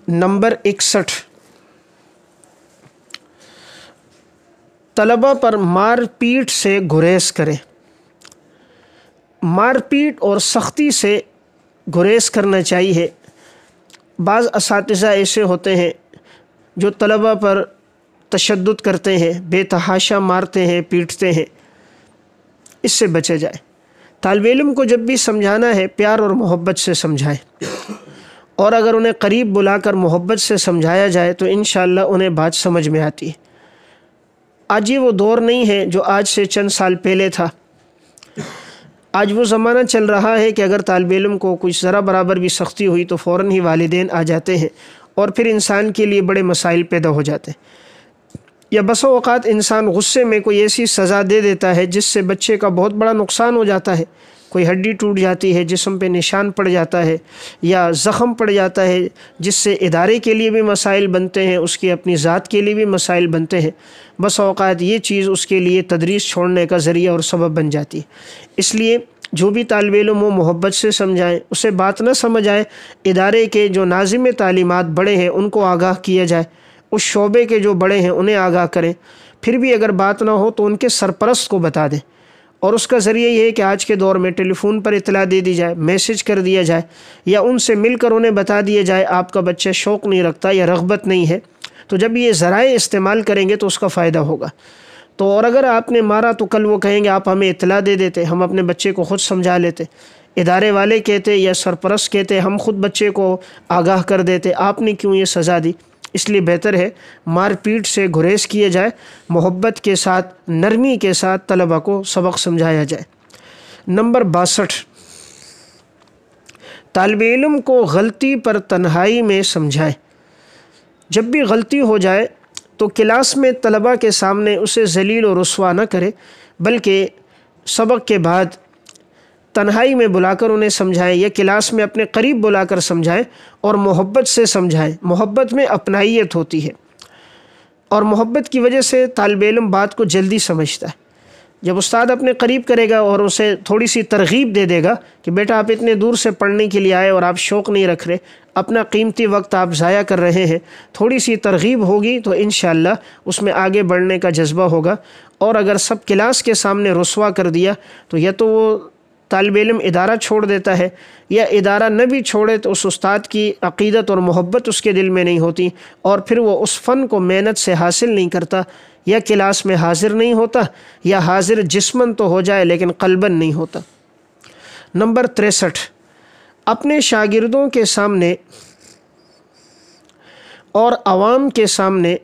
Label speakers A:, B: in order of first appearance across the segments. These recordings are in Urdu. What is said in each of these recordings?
A: نمبر 61، طلبہ پر مار پیٹ سے گریز کریں۔ مار پیٹ اور سختی سے گریز کرنا چاہیے۔ بعض اساتذہ ایسے ہوتے ہیں جو طلبہ پر تشدد کرتے ہیں، بے تحاشا مارتے ہیں، پیٹتے ہیں، اس سے بچا جائے۔ طالب علم کو جب بھی سمجھانا ہے پیار اور محبت سے سمجھائیں، اور اگر انہیں قریب بلا کر محبت سے سمجھایا جائے تو انشاءاللہ انہیں بات سمجھ میں آتی ہے۔ آج یہ وہ دور نہیں ہے جو آج سے چند سال پہلے تھا۔ آج وہ زمانہ چل رہا ہے کہ اگر طالب علم کو کچھ ذرا برابر بھی سختی ہوئی تو فوراً ہی والدین آ جاتے ہیں، اور پھر انسان کے لیے بڑے مسائل پیدا ہو جاتے ہیں۔ یا بسا اوقات انسان غصے میں کوئی ایسی سزا دے دیتا ہے جس سے بچے کا بہت بڑا نقصان ہو جاتا ہے، کوئی ہڈی ٹوٹ جاتی ہے، جسم پہ نشان پڑ جاتا ہے، یا زخم پڑ جاتا ہے، جس سے ادارے کے لیے بھی مسائل بنتے ہیں، اس کی اپنی ذات کے لیے بھی مسائل بنتے ہیں۔ بس اوقات یہ چیز اس کے لیے تدریس چھوڑنے کا ذریعہ اور سبب بن جاتی ہے۔ اس لیے جو بھی طالب علم وہ محبت سے سمجھائیں، اسے بات نہ سمجھ آئے، ادارے کے جو ناظم تعلیمات بڑے ہیں ان کو آگاہ کیا جائے، اس شعبے کے جو بڑے ہیں انہیں آگاہ کریں۔ پھر بھی اگر بات نہ ہو تو ان کے سرپرست کو بتا دیں، اور اس کا ذریعہ یہ ہے کہ آج کے دور میں ٹیلی فون پر اطلاع دے دی جائے، میسج کر دیا جائے، یا ان سے مل کر انہیں بتا دیا جائے آپ کا بچہ شوق نہیں رکھتا یا رغبت نہیں ہے۔ تو جب یہ ذرائع استعمال کریں گے تو اس کا فائدہ ہوگا۔ تو اور اگر آپ نے مارا تو کل وہ کہیں گے آپ ہمیں اطلاع دے دیتے، ہم اپنے بچے کو خود سمجھا لیتے۔ ادارے والے کہتے یا سرپرست کہتے ہم خود بچے کو آگاہ کر دیتے، آپ نے کیوں یہ سزا دی؟ اس لیے بہتر ہے مار پیٹ سے گریز کیا جائے، محبت کے ساتھ، نرمی کے ساتھ طلبہ کو سبق سمجھایا جائے۔ نمبر 62، طالب علم کو غلطی پر تنہائی میں سمجھائیں۔ جب بھی غلطی ہو جائے تو کلاس میں طلبہ کے سامنے اسے ذلیل و رسوا نہ کرے، بلکہ سبق کے بعد تنہائی میں بلا کر انہیں سمجھائیں، یا کلاس میں اپنے قریب بلا کر سمجھائیں، اور محبت سے سمجھائیں۔ محبت میں اپنائیت ہوتی ہے، اور محبت کی وجہ سے طالب علم بات کو جلدی سمجھتا ہے۔ جب استاد اپنے قریب کرے گا اور اسے تھوڑی سی ترغیب دے دے گا کہ بیٹا آپ اتنے دور سے پڑھنے کے لیے آئے اور آپ شوق نہیں رکھ رہے، اپنا قیمتی وقت آپ ضائع کر رہے ہیں، تھوڑی سی ترغیب ہوگی تو انشاءاللہ اس میں آگے بڑھنے کا جذبہ ہوگا۔ اور اگر سب کلاس کے سامنے رسوا کر دیا تو یا تو وہ طالب علم ادارہ چھوڑ دیتا ہے، یا ادارہ نہ بھی چھوڑے تو اس استاد کی عقیدت اور محبت اس کے دل میں نہیں ہوتی، اور پھر وہ اس فن کو محنت سے حاصل نہیں کرتا، یا کلاس میں حاضر نہیں ہوتا، یا حاضر جسماً تو ہو جائے لیکن قلباً نہیں ہوتا۔ نمبر 63، اپنے شاگردوں کے سامنے اور عوام کے سامنے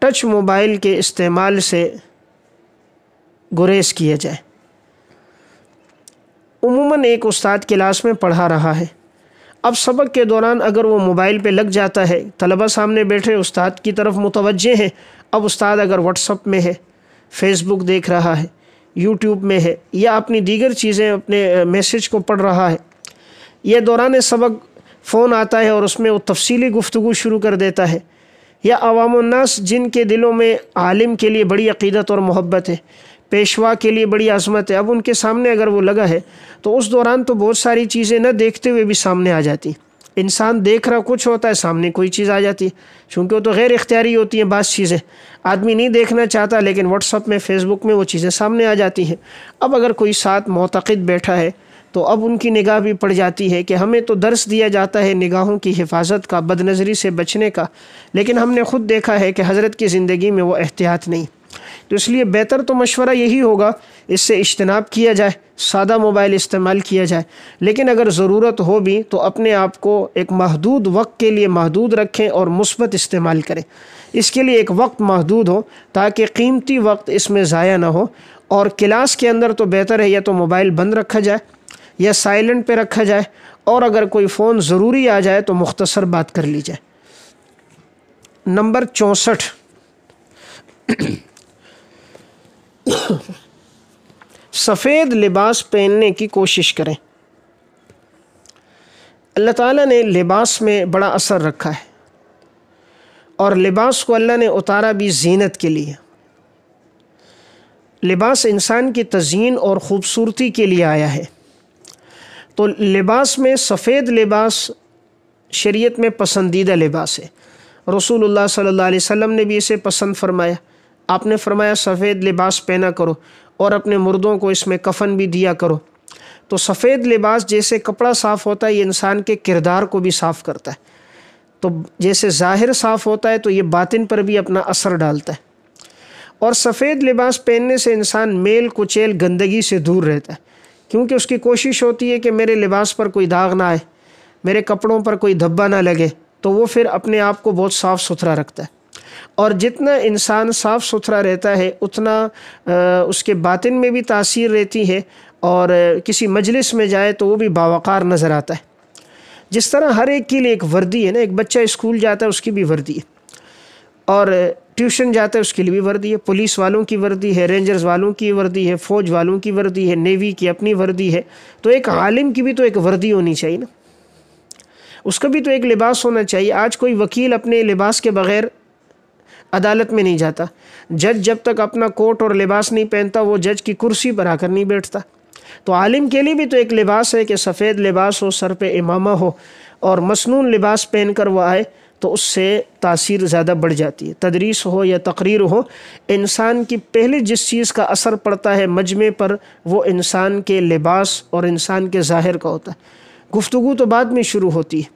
A: ٹچ موبائل کے استعمال سے گریز کیا جائے۔ عموماً ایک استاد کلاس میں پڑھا رہا ہے، اب سبق کے دوران اگر وہ موبائل پہ لگ جاتا ہے، طلبہ سامنے بیٹھے استاد کی طرف متوجہ ہیں، اب استاد اگر واٹس اپ میں ہے، فیس بک دیکھ رہا ہے، یوٹیوب میں ہے، یا اپنی دیگر چیزیں اپنے میسج کو پڑھ رہا ہے، یا دوران سبق فون آتا ہے اور اس میں وہ تفصیلی گفتگو شروع کر دیتا ہے، یا عوام الناس جن کے دلوں میں عالم کے لیے بڑی عقیدت اور محبت ہے، پیشوا کے لیے بڑی عظمت ہے، اب ان کے سامنے اگر وہ لگا ہے تو اس دوران تو بہت ساری چیزیں نہ دیکھتے ہوئے بھی سامنے آ جاتی ہیں۔ انسان دیکھ رہا کچھ ہوتا ہے، سامنے کوئی چیز آ جاتی ہے، چونکہ وہ تو غیر اختیاری ہوتی ہیں۔ بعض چیزیں آدمی نہیں دیکھنا چاہتا لیکن واٹس اپ میں، فیس بک میں وہ چیزیں سامنے آ جاتی ہیں۔ اب اگر کوئی ساتھ معتقد بیٹھا ہے تو اب ان کی نگاہ بھی پڑ جاتی ہے کہ ہمیں تو درس دیا جاتا ہے نگاہوں کی حفاظت کا، بد نظری سے بچنے کا، لیکن ہم نے خود دیکھا ہے کہ حضرت کی زندگی میں وہ احتیاط نہیں۔ تو اس لیے بہتر تو مشورہ یہی ہوگا اس سے اجتناب کیا جائے، سادہ موبائل استعمال کیا جائے، لیکن اگر ضرورت ہو بھی تو اپنے آپ کو ایک محدود وقت کے لیے محدود رکھیں اور مثبت استعمال کریں۔ اس کے لیے ایک وقت محدود ہو تاکہ قیمتی وقت اس میں ضائع نہ ہو۔ اور کلاس کے اندر تو بہتر ہے یا تو موبائل بند رکھا جائے یا سائلنٹ پہ رکھا جائے، اور اگر کوئی فون ضروری آ جائے تو مختصر بات کر لی جائے۔ نمبر 64، سفید لباس پہننے کی کوشش کریں۔ اللہ تعالیٰ نے لباس میں بڑا اثر رکھا ہے، اور لباس کو اللہ نے اتارا بھی زینت کے لیے۔ لباس انسان کی تزئین اور خوبصورتی کے لیے آیا ہے۔ تو لباس میں سفید لباس شریعت میں پسندیدہ لباس ہے۔ رسول اللہ صلی اللہ علیہ وسلم نے بھی اسے پسند فرمایا۔ آپ نے فرمایا سفید لباس پہنا کرو اور اپنے مردوں کو اس میں کفن بھی دیا کرو۔ تو سفید لباس جیسے کپڑا صاف ہوتا ہے، یہ انسان کے کردار کو بھی صاف کرتا ہے۔ تو جیسے ظاہر صاف ہوتا ہے تو یہ باطن پر بھی اپنا اثر ڈالتا ہے۔ اور سفید لباس پہننے سے انسان میل کچیل گندگی سے دور رہتا ہے، کیونکہ اس کی کوشش ہوتی ہے کہ میرے لباس پر کوئی داغ نہ آئے، میرے کپڑوں پر کوئی دھبا نہ لگے، تو وہ پھر اپنے آپ کو بہت صاف ستھرا رکھتا ہے۔ اور جتنا انسان صاف ستھرا رہتا ہے اتنا اس کے باطن میں بھی تاثیر رہتی ہے، اور کسی مجلس میں جائے تو وہ بھی باوقار نظر آتا ہے۔ جس طرح ہر ایک کے لیے ایک وردی ہے نا، ایک بچہ اسکول جاتا ہے اس کی بھی وردی ہے، اور ٹیوشن جاتا ہے اس کے لیے بھی وردی ہے، پولیس والوں کی وردی ہے، رینجرز والوں کی وردی ہے، فوج والوں کی وردی ہے، نیوی کی اپنی وردی ہے۔ تو ایک عالم کی بھی تو ایک وردی ہونی چاہیے نا، اس کا بھی تو ایک لباس ہونا چاہیے۔ آج کوئی وکیل اپنے لباس کے بغیر عدالت میں نہیں جاتا، جج جب تک اپنا کوٹ اور لباس نہیں پہنتا وہ جج کی کرسی پر آ کر نہیں بیٹھتا۔ تو عالم کے لیے بھی تو ایک لباس ہے کہ سفید لباس ہو، سر پہ امامہ ہو، اور مسنون لباس پہن کر وہ آئے تو اس سے تاثیر زیادہ بڑھ جاتی ہے۔ تدریس ہو یا تقریر ہو، انسان کی پہلے جس چیز کا اثر پڑتا ہے مجمع پر وہ انسان کے لباس اور انسان کے ظاہر کا ہوتا ہے۔ گفتگو تو بعد میں شروع ہوتی ہے،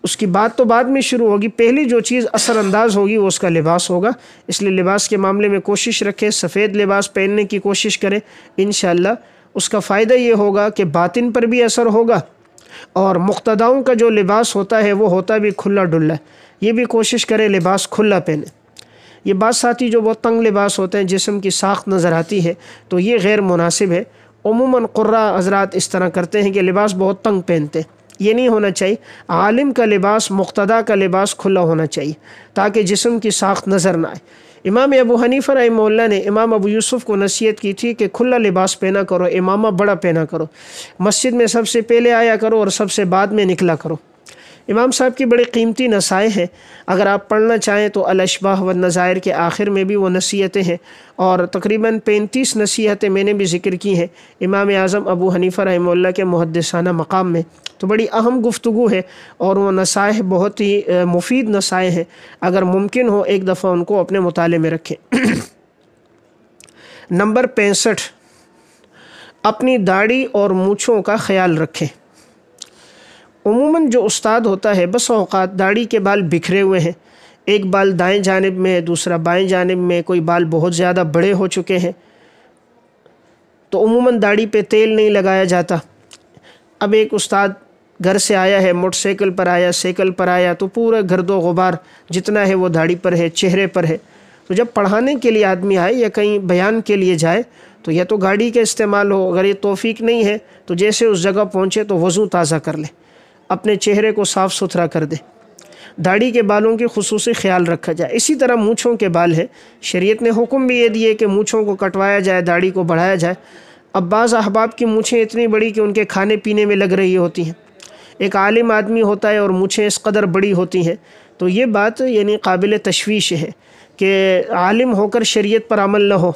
A: اس کی بات تو بعد میں شروع ہوگی، پہلی جو چیز اثر انداز ہوگی وہ اس کا لباس ہوگا۔ اس لیے لباس کے معاملے میں کوشش رکھیں، سفید لباس پہننے کی کوشش کریں، انشاءاللہ اس کا فائدہ یہ ہوگا کہ باطن پر بھی اثر ہوگا، اور مقتداؤں کا جو لباس ہوتا ہے وہ ہوتا بھی کھلا ڈلا ہے، یہ بھی کوشش کرے لباس کھلا پہنے۔ یہ بعض ساتھی جو بہت تنگ لباس ہوتے ہیں، جسم کی ساخت نظر آتی ہے، تو یہ غیر مناسب ہے۔ عموماً قراء حضرات اس طرح کرتے ہیں کہ لباس بہت تنگ پہنتے ہیں، یہ نہیں ہونا چاہیے۔ عالم کا لباس، مقتدا کا لباس کھلا ہونا چاہیے تاکہ جسم کی ساخت نظر نہ آئے۔ امام ابو حنیفہ رحمہ اللہ نے امام ابو یوسف کو نصیحت کی تھی کہ کھلا لباس پہنا کرو، امامہ بڑا پہنا کرو، مسجد میں سب سے پہلے آیا کرو اور سب سے بعد میں نکلا کرو۔ امام صاحب کی بڑی قیمتی نصائح ہیں، اگر آپ پڑھنا چاہیں تو الاشباح والنظائر کے آخر میں بھی وہ نصیحتیں ہیں، اور تقریباً 35 نصیحتیں میں نے بھی ذکر کی ہیں امام اعظم ابو حنیفہ رحمہ اللہ کے محدثانہ مقام میں۔ تو بڑی اہم گفتگو ہے، اور وہ نصائح بہت ہی مفید نصائح ہیں، اگر ممکن ہو ایک دفعہ ان کو اپنے مطالعے میں رکھیں۔ نمبر 65، اپنی داڑھی اور مونچھوں کا خیال رکھیں۔ عموماً جو استاد ہوتا ہے بس اوقات داڑھی کے بال بکھرے ہوئے ہیں، ایک بال دائیں جانب میں ہے، دوسرا بائیں جانب میں، کوئی بال بہت زیادہ بڑے ہو چکے ہیں، تو عموماً داڑھی پہ تیل نہیں لگایا جاتا۔ اب ایک استاد گھر سے آیا ہے، موٹر سائیکل پر آیا، سائیکل پر آیا، تو پورا گرد و غبار جتنا ہے وہ داڑھی پر ہے، چہرے پر ہے۔ تو جب پڑھانے کے لیے آدمی آئے یا کہیں بیان کے لیے جائے تو یا تو گاڑی کا استعمال ہو، اگر یہ توفیق نہیں ہے تو جیسے اس جگہ پہنچے تو وضو تازہ کر لے، اپنے چہرے کو صاف ستھرا کر دے، داڑھی کے بالوں کی خصوصی خیال رکھا جائے۔ اسی طرح مونچھوں کے بال ہے، شریعت نے حکم بھی یہ دیے کہ مونچھوں کو کٹوایا جائے، داڑھی کو بڑھایا جائے۔ اب بعض احباب کی مونچھیں اتنی بڑی کہ ان کے کھانے پینے میں لگ رہی ہوتی ہیں، ایک عالم آدمی ہوتا ہے اور مونچھیں اس قدر بڑی ہوتی ہیں، تو یہ بات یعنی قابل تشویش ہے کہ عالم ہو کر شریعت پر عمل نہ ہو،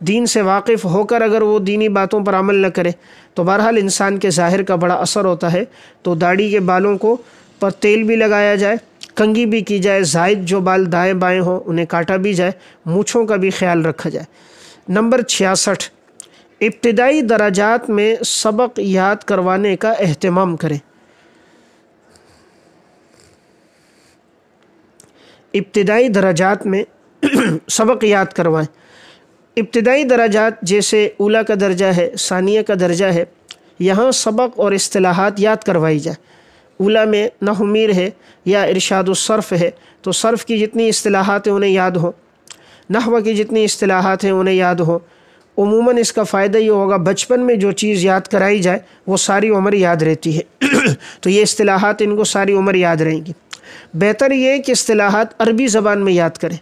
A: دین سے واقف ہو کر اگر وہ دینی باتوں پر عمل نہ کرے تو بہرحال انسان کے ظاہر کا بڑا اثر ہوتا ہے۔ تو داڑھی کے بالوں کو پر تیل بھی لگایا جائے، کنگھی بھی کی جائے، زائد جو بال دائیں بائیں ہوں انہیں کاٹا بھی جائے، مونچھوں کا بھی خیال رکھا جائے۔ نمبر 66، ابتدائی درجات میں سبق یاد کروانے کا اہتمام کریں۔ ابتدائی درجات میں سبق یاد کروائیں۔ ابتدائی درجات جیسے اولیٰ کا درجہ ہے، ثانیہ کا درجہ ہے، یہاں سبق اور اصطلاحات یاد کروائی جائے۔ اولیٰ میں نحو میر ہے یا ارشاد الصرف ہے، تو صرف کی جتنی اصطلاحات ہیں انہیں یاد ہو، نحو کی جتنی اصطلاحات ہیں انہیں یاد ہو۔ عموماً اس کا فائدہ یہ ہوگا بچپن میں جو چیز یاد کرائی جائے وہ ساری عمر یاد رہتی ہے تو یہ اصطلاحات ان کو ساری عمر یاد رہیں گی۔ بہتر یہ ہے کہ اصطلاحات عربی زبان میں یاد کریں۔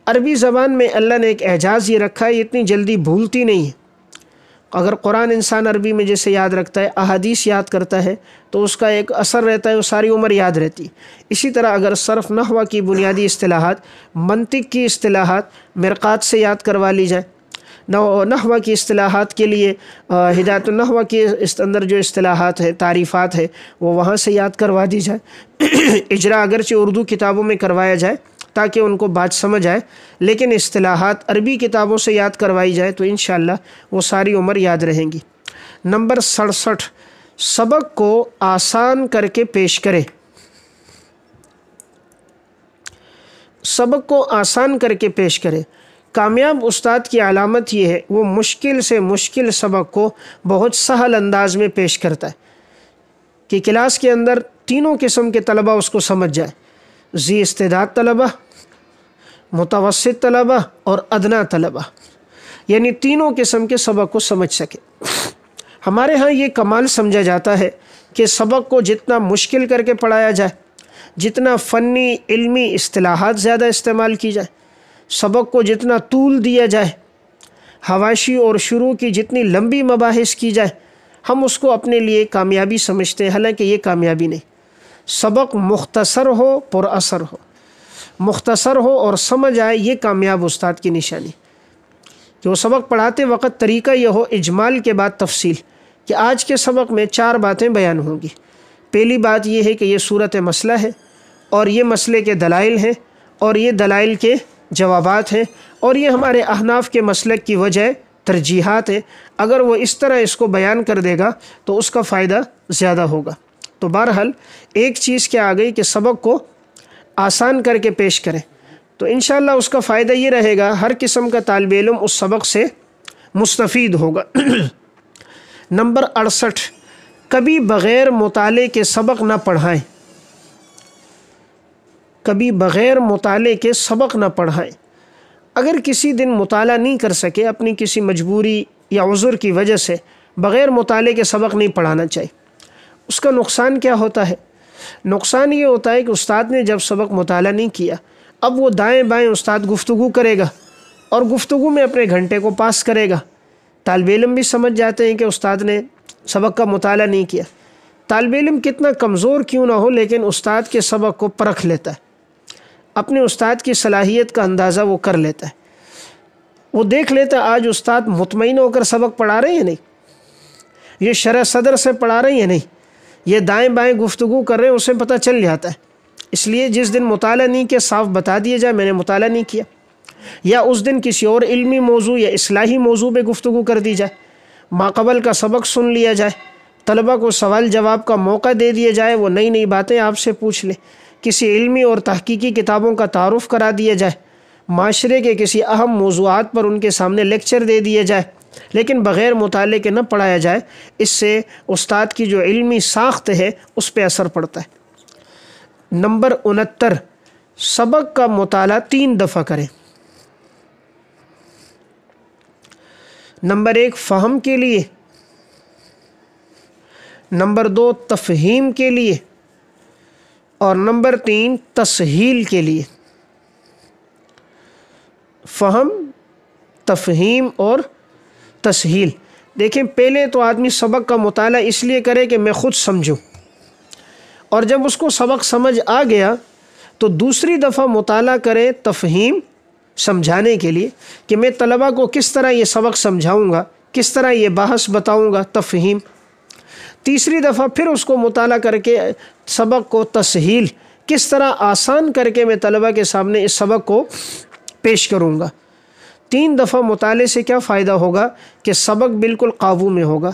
A: عربی زبان میں اللہ نے ایک اعجاز یہ رکھا ہے، یہ اتنی جلدی بھولتی نہیں ہے۔ اگر قرآن انسان عربی میں جیسے یاد رکھتا ہے، احادیث یاد کرتا ہے تو اس کا ایک اثر رہتا ہے، وہ ساری عمر یاد رہتی ہے۔ اسی طرح اگر صرف نحو کی بنیادی اصطلاحات، منطق کی اصطلاحات مرقات سے یاد کروا لی جائیں، نحو کی اصطلاحات کے لیے ہدایت النحو کے اس اندر جو اصطلاحات ہے، تعریفات ہے، وہ وہاں سے یاد کروا دی جائے۔ اجرا اگرچہ اردو کتابوں میں کروایا جائے تاکہ ان کو بات سمجھ آئے، لیکن اصطلاحات عربی کتابوں سے یاد کروائی جائے تو انشاءاللہ وہ ساری عمر یاد رہیں گی۔ نمبر 67، سبق کو آسان کر کے پیش کرے۔ سبق کو آسان کر کے پیش کرے۔ کامیاب استاد کی علامت یہ ہے وہ مشکل سے مشکل سبق کو بہت سہل انداز میں پیش کرتا ہے کہ کلاس کے اندر تینوں قسم کے طلبہ اس کو سمجھ جائے، ذی استعداد طلبہ، متوسط طلبہ اور ادنا طلبہ، یعنی تینوں قسم کے سبق کو سمجھ سکے۔ ہمارے ہاں یہ کمال سمجھا جاتا ہے کہ سبق کو جتنا مشکل کر کے پڑھایا جائے، جتنا فنی علمی اصطلاحات زیادہ استعمال کی جائے، سبق کو جتنا طول دیا جائے، حواشی اور شروع کی جتنی لمبی مباحث کی جائے، ہم اس کو اپنے لیے کامیابی سمجھتے ہیں، حالانکہ یہ کامیابی نہیں۔ سبق مختصر ہو، پر اثر ہو، مختصر ہو اور سمجھ آئے، یہ کامیاب استاد کی نشانی کہ وہ سبق پڑھاتے وقت طریقہ یہ ہو اجمال کے بعد تفصیل، کہ آج کے سبق میں 4 باتیں بیان ہوں گی۔ پہلی بات یہ ہے کہ یہ صورت مسئلہ ہے اور یہ مسئلے کے دلائل ہیں اور یہ دلائل کے جوابات ہیں اور یہ ہمارے احناف کے مسلک کی وجہ ترجیحات ہے۔ اگر وہ اس طرح اس کو بیان کر دے گا تو اس کا فائدہ زیادہ ہوگا۔ تو بہرحال ایک چیز کیا آ گئی کہ سبق کو آسان کر کے پیش کریں، تو انشاءاللہ اس کا فائدہ یہ رہے گا ہر قسم کا طالب علم اس سبق سے مستفید ہوگا۔ نمبر 68، کبھی بغیر مطالعے کے سبق نہ پڑھائیں۔ کبھی بغیر مطالعے کے سبق نہ پڑھائیں۔ اگر کسی دن مطالعہ نہیں کر سکے، اپنی کسی مجبوری یا عذر کی وجہ سے بغیر مطالعے کے سبق نہیں پڑھانا چاہیے۔ اس کا نقصان کیا ہوتا ہے؟ نقصان یہ ہوتا ہے کہ استاد نے جب سبق مطالعہ نہیں کیا، اب وہ دائیں بائیں استاد گفتگو کرے گا اور گفتگو میں اپنے گھنٹے کو پاس کرے گا۔ طالب علم بھی سمجھ جاتے ہیں کہ استاد نے سبق کا مطالعہ نہیں کیا۔ طالب علم کتنا کمزور کیوں نہ ہو، لیکن استاد کے سبق کو پرکھ لیتا ہے، اپنے استاد کی صلاحیت کا اندازہ وہ کر لیتا ہے۔ وہ دیکھ لیتا ہے آج استاد مطمئن ہو کر سبق پڑھا رہے ہیں نہیں، یہ شرح صدر سے پڑھا رہے ہیں نہیں، یہ دائیں بائیں گفتگو کر رہے ہیں، اسے پتہ چل جاتا ہے۔ اس لیے جس دن مطالعہ نہیں کیا صاف بتا دیا جائے میں نے مطالعہ نہیں کیا، یا اس دن کسی اور علمی موضوع یا اصلاحی موضوع پہ گفتگو کر دی جائے، ماقبل کا سبق سن لیا جائے، طلبہ کو سوال جواب کا موقع دے دیا جائے، وہ نئی نئی باتیں آپ سے پوچھ لیں، کسی علمی اور تحقیقی کتابوں کا تعارف کرا دیا جائے، معاشرے کے کسی اہم موضوعات پر ان کے سامنے لیکچر دے دیا جائے، لیکن بغیر مطالعے کے نہ پڑھایا جائے۔ اس سے استاد کی جو علمی ساخت ہے اس پہ اثر پڑتا ہے۔ نمبر 69، سبق کا مطالعہ 3 دفعہ کریں۔ نمبر 1 فہم کے لیے، نمبر 2 تفہیم کے لیے اور نمبر 3 تسہیل کے لیے۔ فہم، تفہیم اور تسہیل۔ دیکھیں پہلے تو آدمی سبق کا مطالعہ اس لیے کرے کہ میں خود سمجھوں، اور جب اس کو سبق سمجھ آ گیا تو دوسری دفعہ مطالعہ کرے تفہیم سمجھانے کے لیے کہ میں طلبہ کو کس طرح یہ سبق سمجھاؤں گا، کس طرح یہ بحث بتاؤں گا، تفہیم۔ تیسری دفعہ پھر اس کو مطالعہ کر کے سبق کو تسہیل، کس طرح آسان کر کے میں طلبہ کے سامنے اس سبق کو پیش کروں گا۔ 3 دفعہ مطالعے سے کیا فائدہ ہوگا کہ سبق بالکل قابو میں ہوگا،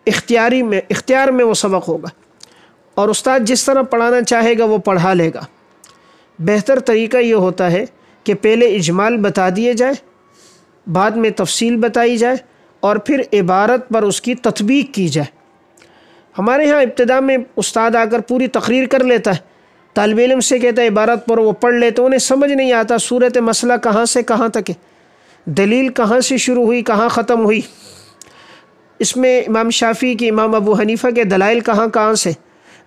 A: اختیار میں وہ سبق ہوگا، اور استاد جس طرح پڑھانا چاہے گا وہ پڑھا لے گا۔ بہتر طریقہ یہ ہوتا ہے کہ پہلے اجمال بتا دیے جائے، بعد میں تفصیل بتائی جائے اور پھر عبارت پر اس کی تطبیق کی جائے۔ ہمارے ہاں ابتدا میں استاد آ کر پوری تقریر کر لیتا ہے، طالب علم سے کہتا ہے عبارت پر، وہ پڑھ لیتے، انہیں سمجھ نہیں آتا صورت مسئلہ کہاں سے کہاں تک ہے، دلیل کہاں سے شروع ہوئی کہاں ختم ہوئی، اس میں امام شافعی کی، امام ابو حنیفہ کے دلائل کہاں کہاں سے،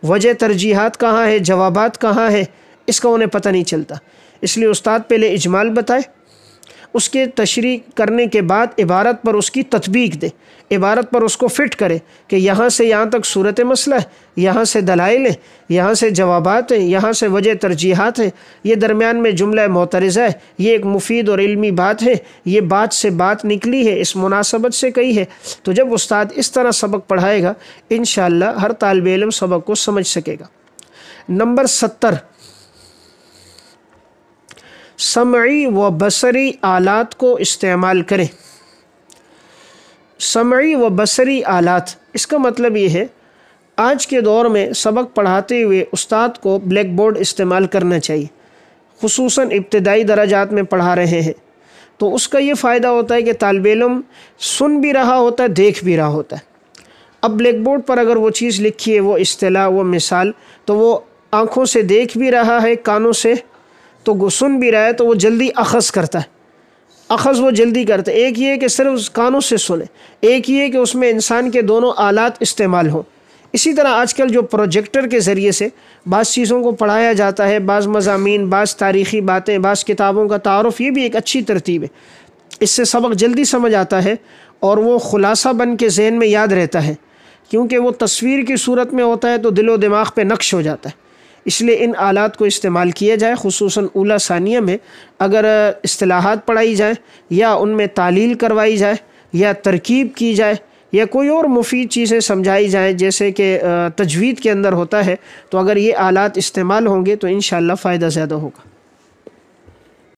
A: وجہ ترجیحات کہاں ہے، جوابات کہاں ہے، اس کا انہیں پتہ نہیں چلتا۔ اس لیے استاد پہلے اجمال بتائے اس کے تشریح کرنے کے بعد عبارت پر اس کی تطبیق دے، عبارت پر اس کو فٹ کرے کہ یہاں سے یہاں تک صورت مسئلہ ہے، یہاں سے دلائل ہیں، یہاں سے جوابات ہیں، یہاں سے وجہ ترجیحات ہیں، یہ درمیان میں جملہ معترضہ ہے، یہ ایک مفید اور علمی بات ہے، یہ بات سے بات نکلی ہے، اس مناسبت سے کہی ہے۔ تو جب استاد اس طرح سبق پڑھائے گا انشاءاللہ ہر طالب علم سبق کو سمجھ سکے گا۔ نمبر 70، سمعی و بصری آلات کو استعمال کریں۔ سمعی و بصری آلات، اس کا مطلب یہ ہے آج کے دور میں سبق پڑھاتے ہوئے استاد کو بلیک بورڈ استعمال کرنا چاہیے، خصوصاً ابتدائی درجات میں پڑھا رہے ہیں تو اس کا یہ فائدہ ہوتا ہے کہ طالب علم سن بھی رہا ہوتا ہے، دیکھ بھی رہا ہوتا ہے۔ اب بلیک بورڈ پر اگر وہ چیز لکھی ہے، وہ اصطلاح، وہ مثال، تو وہ آنکھوں سے دیکھ بھی رہا ہے، کانوں سے تو وہ سن بھی رہا ہے، تو وہ جلدی اخذ کرتا ہے، اخذ وہ جلدی کرتا ہے۔ ایک یہ کہ صرف کانوں سے سنے، ایک یہ کہ اس میں انسان کے دونوں آلات استعمال ہوں۔ اسی طرح آج کل جو پروجیکٹر کے ذریعے سے بعض چیزوں کو پڑھایا جاتا ہے، بعض مضامین، بعض تاریخی باتیں، بعض کتابوں کا تعارف، یہ بھی ایک اچھی ترتیب ہے۔ اس سے سبق جلدی سمجھ آتا ہے اور وہ خلاصہ بن کے ذہن میں یاد رہتا ہے، کیونکہ وہ تصویر کی صورت میں ہوتا ہے تو دل و دماغ پہ نقش ہو جاتا ہے۔ اس لیے ان آلات کو استعمال کیا جائے، خصوصاً اولیٰ ثانیہ میں اگر اصطلاحات پڑھائی جائیں یا ان میں تعلیل کروائی جائے یا ترکیب کی جائے یا کوئی اور مفید چیزیں سمجھائی جائیں جیسے کہ تجوید کے اندر ہوتا ہے، تو اگر یہ آلات استعمال ہوں گے تو انشاءاللہ فائدہ زیادہ ہوگا۔